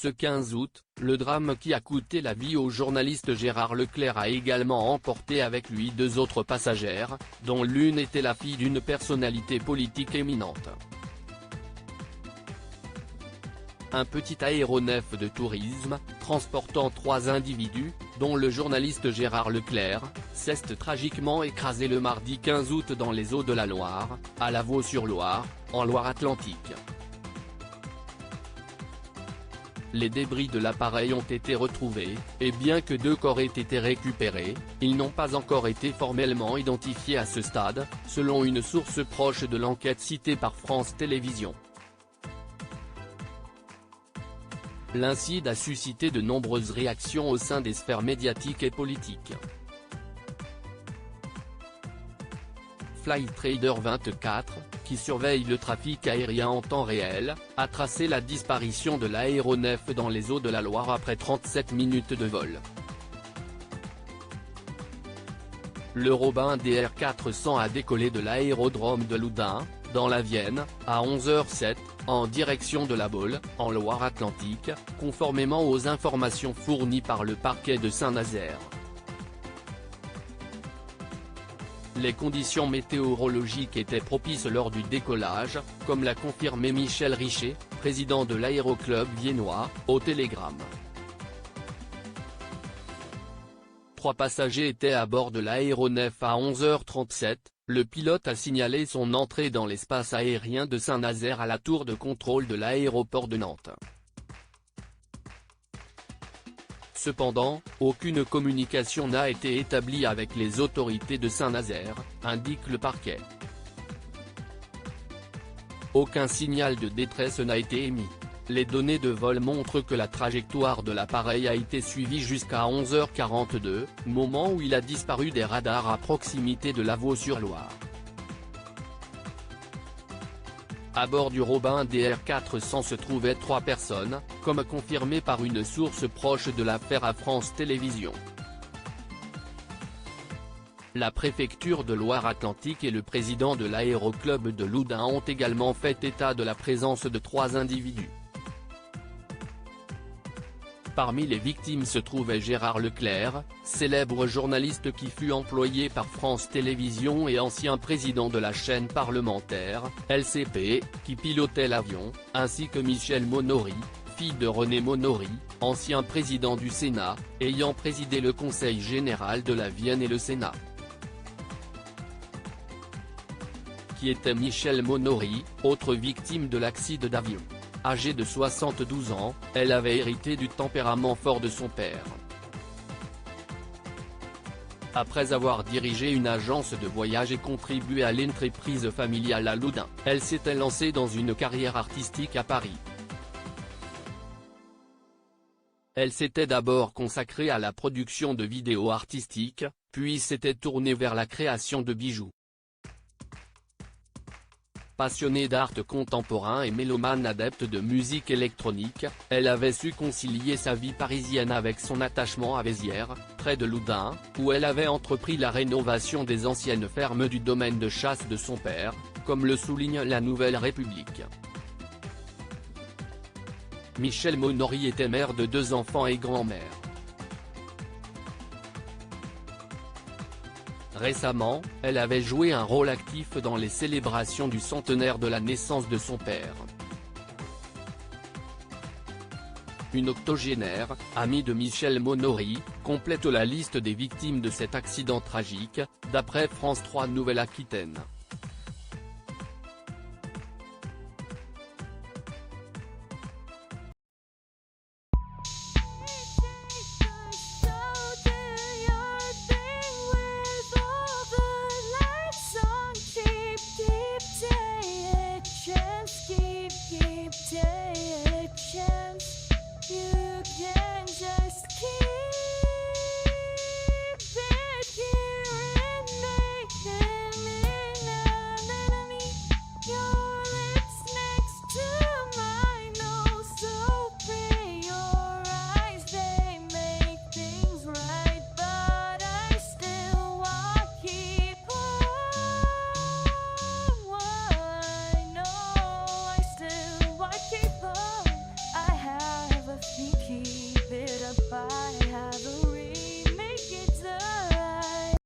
Ce 15 août, le drame qui a coûté la vie au journaliste Gérard Leclerc a également emporté avec lui 2 autres passagères, dont l'une était la fille d'une personnalité politique éminente. Un petit aéronef de tourisme, transportant 3 individus, dont le journaliste Gérard Leclerc, s'est tragiquement écrasé le mardi 15 août dans les eaux de la Loire, à Lavaux-sur-Loire, en Loire-Atlantique. Les débris de l'appareil ont été retrouvés, et bien que 2 corps aient été récupérés, ils n'ont pas encore été formellement identifiés à ce stade, selon une source proche de l'enquête citée par France Télévisions. L'incident a suscité de nombreuses réactions au sein des sphères médiatiques et politiques. Flytrader 24, qui surveille le trafic aérien en temps réel, a tracé la disparition de l'aéronef dans les eaux de la Loire après 37 minutes de vol. Le Robin DR400 a décollé de l'aérodrome de Loudun, dans la Vienne, à 11h07, en direction de La Baule, en Loire-Atlantique, conformément aux informations fournies par le parquet de Saint-Nazaire. Les conditions météorologiques étaient propices lors du décollage, comme l'a confirmé Michel Richet, président de l'aéroclub viennois, au Télégramme. 3 passagers étaient à bord de l'aéronef à 11h37, le pilote a signalé son entrée dans l'espace aérien de Saint-Nazaire à la tour de contrôle de l'aéroport de Nantes. Cependant, aucune communication n'a été établie avec les autorités de Saint-Nazaire, indique le parquet. Aucun signal de détresse n'a été émis. Les données de vol montrent que la trajectoire de l'appareil a été suivie jusqu'à 11h42, moment où il a disparu des radars à proximité de Lavaux-sur-Loire. À bord du Robin DR400 se trouvaient 3 personnes, comme confirmé par une source proche de l'affaire à France Télévisions. La préfecture de Loire-Atlantique et le président de l'aéroclub de Loudun ont également fait état de la présence de 3 individus. Parmi les victimes se trouvait Gérard Leclerc, célèbre journaliste qui fut employé par France Télévisions et ancien président de la chaîne parlementaire, LCP, qui pilotait l'avion, ainsi que Michel Monory, fille de René Monory, ancien président du Sénat, ayant présidé le Conseil général de la Vienne et le Sénat. Qui était Michel Monory, autre victime de l'accident d'avion. Âgée de 72 ans, elle avait hérité du tempérament fort de son père. Après avoir dirigé une agence de voyage et contribué à l'entreprise familiale à Loudun, elle s'était lancée dans une carrière artistique à Paris. Elle s'était d'abord consacrée à la production de vidéos artistiques, puis s'était tournée vers la création de bijoux. Passionnée d'art contemporain et mélomane adepte de musique électronique, elle avait su concilier sa vie parisienne avec son attachement à Vézières, près de Loudun, où elle avait entrepris la rénovation des anciennes fermes du domaine de chasse de son père, comme le souligne la Nouvelle République. Michel Monory était mère de 2 enfants et grand-mère. Récemment, elle avait joué un rôle actif dans les célébrations du centenaire de la naissance de son père. Une octogénaire, amie de Michel Monory, complète la liste des victimes de cet accident tragique, d'après France 3 Nouvelle-Aquitaine. I have a